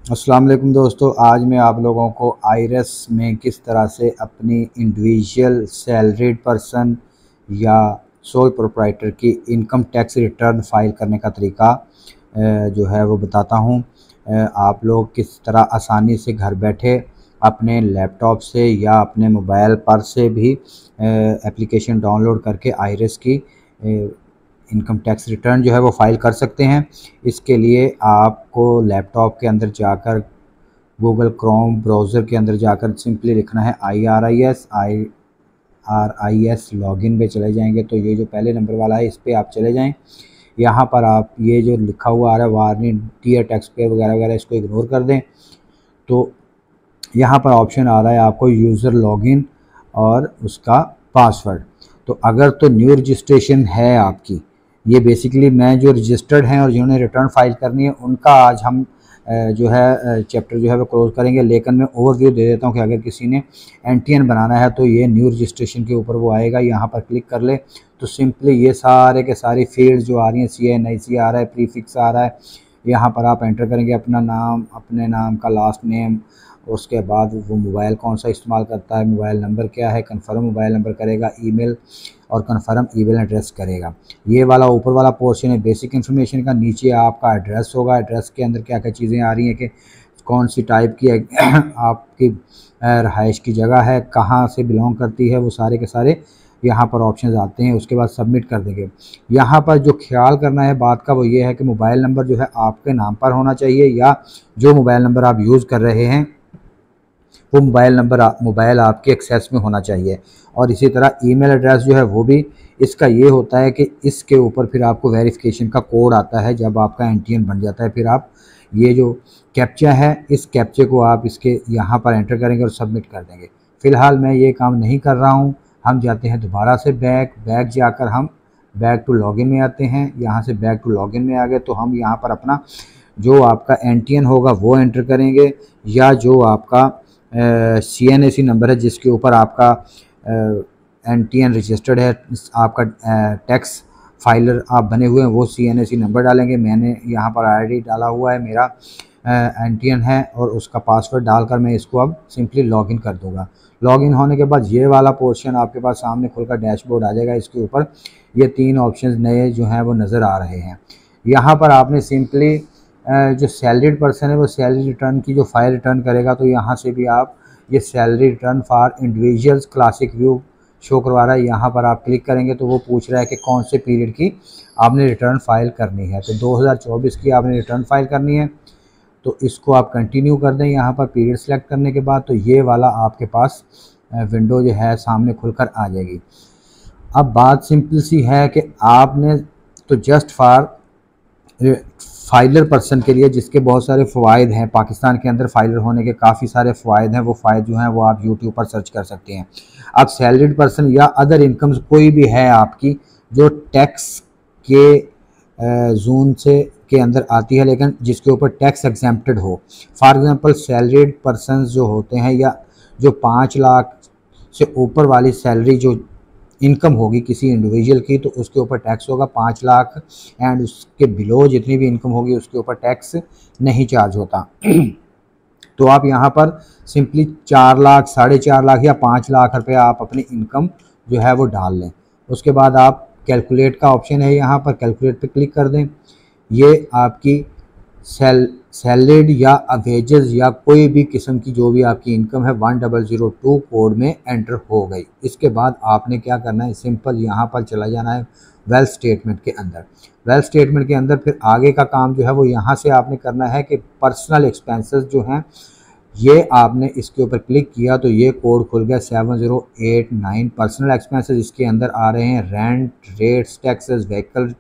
अस्सलाम वालेकुम दोस्तों, आज मैं आप लोगों को आईरेस में किस तरह से अपनी इंडिविजुअल सैलरीड पर्सन या सोल प्रोप्राइटर की इनकम टैक्स रिटर्न फाइल करने का तरीका जो है वो बताता हूँ। आप लोग किस तरह आसानी से घर बैठे अपने लैपटॉप से या अपने मोबाइल पर से भी एप्लीकेशन डाउनलोड करके आईरेस की इनकम टैक्स रिटर्न जो है वो फ़ाइल कर सकते हैं। इसके लिए आपको लैपटॉप के अंदर जाकर गूगल क्रोम ब्राउज़र के अंदर जाकर सिंपली लिखना है IRIS लॉगिन पे चले जाएंगे तो ये जो पहले नंबर वाला है इस पर आप चले जाएं। यहाँ पर आप ये जो लिखा हुआ आ रहा है वार्निंग डियर टैक्स पेयर वगैरह वगैरह इसको इग्नोर कर दें। तो यहाँ पर ऑप्शन आ रहा है आपको यूज़र लॉगिन और उसका पासवर्ड। तो अगर तो न्यू रजिस्ट्रेशन है आपकी, ये बेसिकली मैं जो रजिस्टर्ड हैं और जिन्होंने रिटर्न फाइल करनी है उनका आज हम जो है चैप्टर जो है वो क्लोज़ करेंगे, लेकिन मैं ओवरव्यू दे देता हूँ कि अगर किसी ने एनटीएन बनाना है तो ये न्यू रजिस्ट्रेशन के ऊपर वो आएगा। यहाँ पर क्लिक कर ले तो सिंपली ये सारे के सारी फील्ड जो आ रही हैं CNIC आ रहा है, प्रीफिक्स आ रहा है, यहाँ पर आप एंटर करेंगे अपना नाम, अपने नाम का लास्ट नेम, उसके बाद वो मोबाइल कौन सा इस्तेमाल करता है, मोबाइल नंबर क्या है, कन्फर्म मोबाइल नंबर करेगा, ईमेल और कन्फर्म ईमेल एड्रेस करेगा। ये वाला ऊपर वाला पोर्शन है बेसिक इन्फॉर्मेशन का। नीचे आपका एड्रेस होगा, एड्रेस के अंदर क्या क्या चीज़ें आ रही हैं कि कौन सी टाइप की आपकी रहाइश की जगह है, कहाँ से बिलोंग करती है, वो सारे के सारे यहाँ पर ऑप्शंस आते हैं। उसके बाद सबमिट कर देंगे। यहाँ पर जो ख्याल करना है बात का वो ये है कि मोबाइल नंबर जो है आपके नाम पर होना चाहिए या जो मोबाइल नंबर आप यूज़ कर रहे हैं वो मोबाइल आपके एक्सेस में होना चाहिए। और इसी तरह ईमेल एड्रेस जो है वो भी इसका ये होता है कि इसके ऊपर फिर आपको वेरिफिकेशन का कोड आता है। जब आपका एनटीएन बन जाता है फिर आप ये जो कैप्चा है इस कैप्चे को आप इसके यहाँ पर एंटर करेंगे और सबमिट कर देंगे। फ़िलहाल मैं ये काम नहीं कर रहा हूँ। हम जाते हैं दोबारा से बैक जाकर हम बैक टू लॉगिन में आते हैं। यहाँ से बैक टू लॉगिन में आ गए तो हम यहाँ पर अपना जो आपका एनटीएन होगा वो एंटर करेंगे या जो आपका CNAC नंबर है जिसके ऊपर आपका एनटीएन रजिस्टर्ड है, आपका टैक्स फाइलर आप बने हुए हैं, वो CNAC नंबर डालेंगे। मैंने यहाँ पर ऑलरेडी डाला हुआ है, मेरा एनटीएन है और उसका पासवर्ड डालकर मैं इसको अब सिंपली लॉगिन कर दूंगा। लॉगिन होने के बाद ये वाला पोर्शन आपके पास सामने खुलकर डैशबोर्ड आ जाएगा। इसके ऊपर ये 3 ऑप्शंस नए जो हैं वो नज़र आ रहे हैं। यहाँ पर आपने सिंपली जो सैलरीड पर्सन है वो सैलरी रिटर्न की जो फाइल रिटर्न करेगा तो यहाँ से भी आप ये salary return for individuals classic view show करवा रहा है। यहाँ पर आप क्लिक करेंगे तो वो पूछ रहा है कि कौन से पीरियड की आपने रिटर्न फाइल करनी है। तो 2024 की आपने रिटर्न फाइल करनी है तो इसको आप कंटिन्यू कर दें। यहाँ पर पीरियड सेलेक्ट करने के बाद तो ये वाला आपके पास विंडो जो है सामने खुलकर आ जाएगी। अब बात सिंपल सी है कि आपने तो जस्ट फॉर फाइलर पर्सन के लिए जिसके बहुत सारे फ़वाइद हैं, पाकिस्तान के अंदर फाइलर होने के काफ़ी सारे फ़वाइद हैं, वो फ़ायदे जो हैं वो आप यूट्यूब पर सर्च कर सकते हैं। अब सैलरीड पर्सन या अदर इनकम्स कोई भी है आपकी जो टैक्स के जोन से के अंदर आती है लेकिन जिसके ऊपर टैक्स एग्जेम्प्टेड हो। फॉर एग्ज़ाम्पल सैलरीड पर्सन जो होते हैं या जो 5 लाख से ऊपर वाली सैलरी जो इनकम होगी किसी इंडिविजुअल की तो उसके ऊपर टैक्स होगा 5 लाख, एंड उसके बिलो जितनी भी इनकम होगी उसके ऊपर टैक्स नहीं चार्ज होता। तो आप यहाँ पर सिंपली 4 लाख, 4.5 लाख या 5 लाख रुपए आप अपनी इनकम जो है वो डाल लें। उसके बाद आप कैलकुलेट का ऑप्शन है, यहाँ पर कैलकुलेट पे क्लिक कर दें। ये आपकी सैलरीड या वेजेस या कोई भी किस्म की जो भी आपकी इनकम है 1002 कोड में एंटर हो गई। इसके बाद आपने क्या करना है, सिंपल यहाँ पर चला जाना है वेल्थ स्टेटमेंट के अंदर। वेल्थ स्टेटमेंट के अंदर फिर आगे का काम जो है वो यहाँ से आपने करना है कि पर्सनल एक्सपेंसेस जो हैं ये आपने इसके ऊपर क्लिक किया तो ये कोड खुल गया 7089 पर्सनल एक्सपेंसेस। इसके अंदर आ रहे हैं rent, rates, taxes, vehicle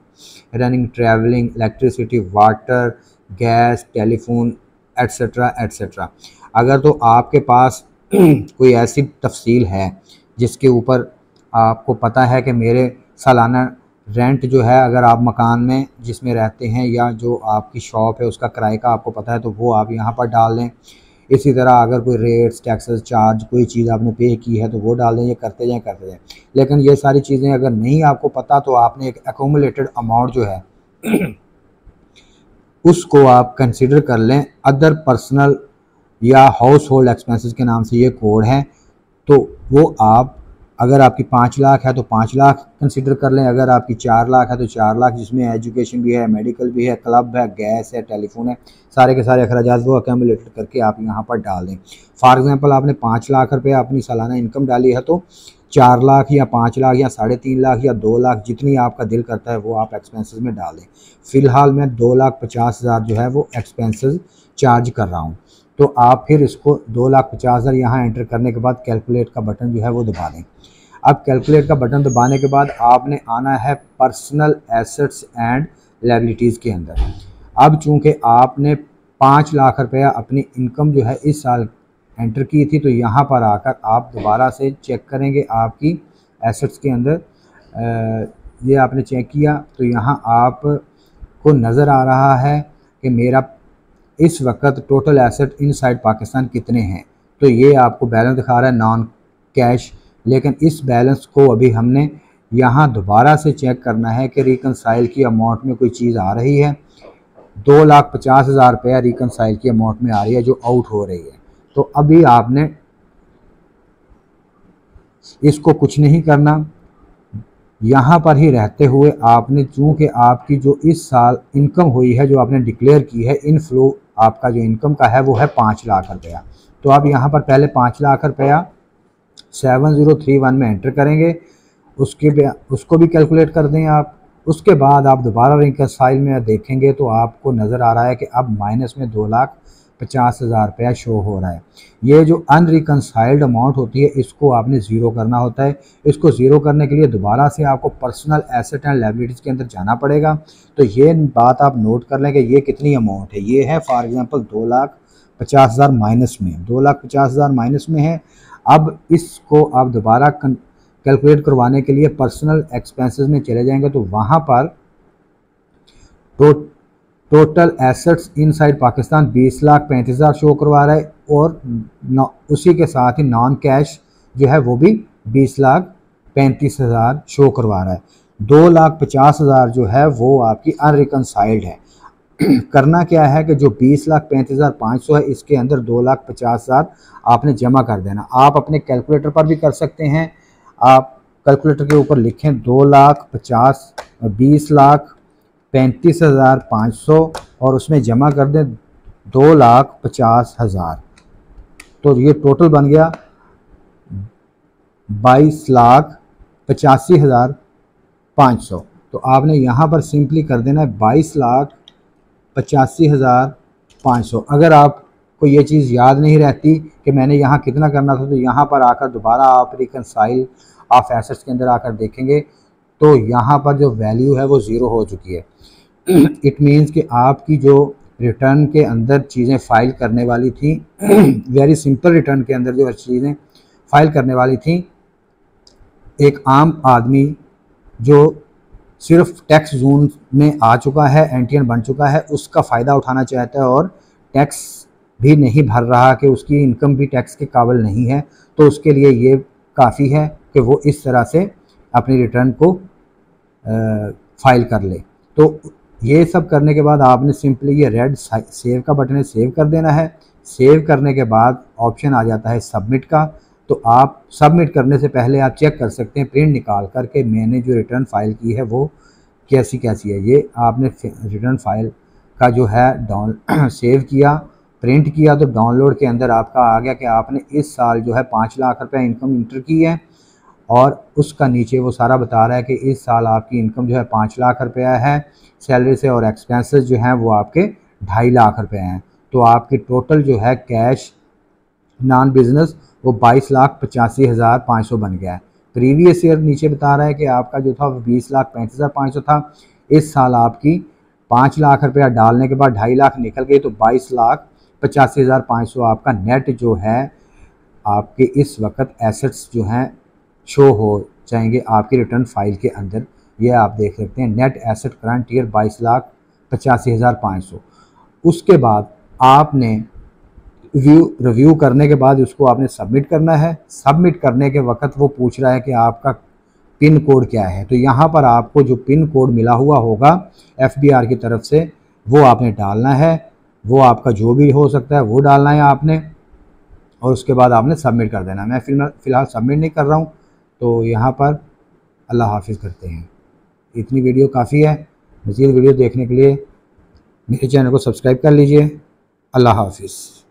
running, travelling, electricity, water, gas, telephone etcetera etcetera. अगर तो आपके पास कोई ऐसी तफसील है जिसके ऊपर आपको पता है कि मेरे सालाना रेंट जो है अगर आप मकान में जिसमें रहते हैं या जो आपकी शॉप है उसका किराए का आपको पता है तो वो आप यहाँ पर डाल दें। इसी तरह अगर कोई रेट्स, टैक्सेस, चार्ज कोई चीज़ आपने पे की है तो वो डाल दें। ये करते जाएं। लेकिन ये सारी चीज़ें अगर नहीं आपको पता तो आपने एक एक्यूमुलेटेड अमाउंट जो है उसको आप कंसिडर कर लें अदर पर्सनल या हाउस होल्ड एक्सपेंसेस के नाम से ये कोड है। तो वो आप, अगर आपकी 5 लाख है तो 5 लाख कंसिडर कर लें, अगर आपकी 4 लाख है तो 4 लाख, जिसमें एजुकेशन भी है, मेडिकल भी है, क्लब है, गैस है, टेलीफोन है, सारे के सारे अखराजात वो अकेमुलेटेड करके आप यहाँ पर डाल दें। फॉर एग्जांपल आपने 5 लाख रुपये अपनी सालाना इनकम डाली है तो 4 लाख या 5 लाख या 3.5 लाख या 2 लाख, जितनी आपका दिल करता है वो आप एक्सपेंसेस में डाल दें। फ़िलहाल मैं 2,50,000 जो है वो एक्सपेंसेस चार्ज कर रहा हूँ। तो आप फिर इसको 2,50,000 यहाँ एंटर करने के बाद कैलकुलेट का बटन जो है वो दबा दें। अब कैलकुलेट का बटन दबाने के बाद आपने आना है पर्सनल एसेट्स एंड लायबिलिटीज़ के अंदर। अब चूंकि आपने 5 लाख रुपया अपनी इनकम जो है इस साल एंटर की थी, तो यहाँ पर आकर आप दोबारा से चेक करेंगे आपकी एसेट्स के अंदर। ये आपने चेक किया तो यहाँ आपको नज़र आ रहा है कि मेरा इस वक्त टोटल एसेट इनसाइड पाकिस्तान कितने हैं। तो ये आपको बैलेंस दिखा रहा है नॉन कैश, लेकिन इस बैलेंस को अभी हमने यहाँ दोबारा से चेक करना है कि रिकनसाइल की अमाउंट में कोई चीज़ आ रही है। 2,50,000 रुपया रिकनसाइल की अमाउंट में आ रही है जो आउट हो रही है। तो अभी आपने इसको कुछ नहीं करना, यहाँ पर ही रहते हुए आपने, चूँकि आपकी जो इस साल इनकम हुई है जो आपने डिक्लेयर की है, इनफ्लो आपका जो इनकम का है वो है 5 लाख रुपया। तो आप यहाँ पर पहले 5 लाख रुपया 7031 में एंटर करेंगे, उसको भी कैलकुलेट कर दें आप। उसके बाद आप दोबारा रिकनसाइल में देखेंगे तो आपको नज़र आ रहा है कि अब माइनस में 2,50,000 रुपया शो हो रहा है। ये जो अनरिकनसाइल्ड अमाउंट होती है इसको आपने ज़ीरो करना होता है। इसको ज़ीरो करने के लिए दोबारा से आपको पर्सनल एसेट एंड लायबिलिटीज़ के अंदर जाना पड़ेगा। तो ये बात आप नोट कर लें कि ये कितनी अमाउंट है। ये है फॉर एग्ज़ाम्पल 2,50,000 माइनस में, 2,50,000 माइनस में है। अब इसको आप दोबारा कैलकुलेट करवाने के लिए पर्सनल एक्सपेंसेस में चले जाएंगे तो वहाँ पर total assets inside Pakistan 20,35,000 show करवा रहा है, और उसी के साथ ही नॉन कैश जो है वो भी 20,35,000 शो करवा रहा है। 2,50,000 जो है वो आपकी अनरिकनसाइल्ड है। करना क्या है कि जो 20,35,500 है इसके अंदर 2,50,000 आपने जमा कर देना। आप अपने कैलकुलेटर पर भी कर सकते हैं। आप कैलकुलेटर के ऊपर लिखें 20,35,500 और उसमें जमा कर दें 2,50,000। तो ये टोटल बन गया 22,85,500। तो आपने यहाँ पर सिंपली कर देना है 22,85,500। अगर आपको ये चीज़ याद नहीं रहती कि मैंने यहाँ कितना करना था, तो यहाँ पर आकर दोबारा आप रिकनसाइल ऑफ एसेट्स के अंदर आकर देखेंगे तो यहाँ पर जो वैल्यू है वो ज़ीरो हो चुकी है। इट मीन्स कि आपकी जो रिटर्न के अंदर चीज़ें फ़ाइल करने वाली थी, वेरी सिंपल रिटर्न के अंदर जो चीज़ें फ़ाइल करने वाली थी, एक आम आदमी जो सिर्फ टैक्स जोन में आ चुका है, एंटीएन बन चुका है, उसका फ़ायदा उठाना चाहता है और टैक्स भी नहीं भर रहा कि उसकी इनकम भी टैक्स के काबिल नहीं है, तो उसके लिए ये काफ़ी है कि वो इस तरह से अपनी रिटर्न को फाइल कर ले। तो ये सब करने के बाद आपने सिंपली ये रेड सेव का बटन है, सेव कर देना है। सेव करने के बाद ऑप्शन आ जाता है सबमिट का। तो आप सबमिट करने से पहले आप चेक कर सकते हैं प्रिंट निकाल कर के मैंने जो रिटर्न फाइल की है वो कैसी है। ये आपने रिटर्न फाइल का जो है सेव किया, प्रिंट किया, तो डाउनलोड के अंदर आपका आ गया कि आपने इस साल जो है 5 लाख रुपये इनकम इंटर की है, और उसका नीचे वो सारा बता रहा है कि इस साल आपकी इनकम जो है 5 लाख रुपया है सैलरी से, और एक्सपेंसेस जो हैं वो आपके 2.5 लाख रुपए हैं। तो आपकी टोटल जो है कैश नॉन बिजनेस वो 22,85,500 बन गया है। प्रीवियस ईयर नीचे बता रहा है कि आपका जो था 20,35,500 था। इस साल आपकी 5 लाख रुपया डालने के बाद 2.5 लाख निकल गई, तो 22,85,500 आपका नेट जो है आपके इस वक्त एसेट्स जो हैं शो हो जाएंगे आपकी रिटर्न फाइल के अंदर। ये आप देख सकते हैं नेट एसेट करंट ईयर 22,85,500। उसके बाद आपने रिव्यू करने के बाद उसको आपने सबमिट करना है। सबमिट करने के वक्त वो पूछ रहा है कि आपका पिन कोड क्या है। तो यहाँ पर आपको जो पिन कोड मिला हुआ होगा FBR की तरफ से वो आपने डालना है, वो आपका जो भी हो सकता है वो डालना है आपने, और उसके बाद आपने सबमिट कर देना। मैं फ़िलहाल सबमिट नहीं कर रहा हूँ, तो यहाँ पर अल्लाह हाफ़िज़ करते हैं। इतनी वीडियो काफ़ी है। मज़ीद वीडियो देखने के लिए मेरे चैनल को सब्सक्राइब कर लीजिए। अल्लाह हाफ़िज़।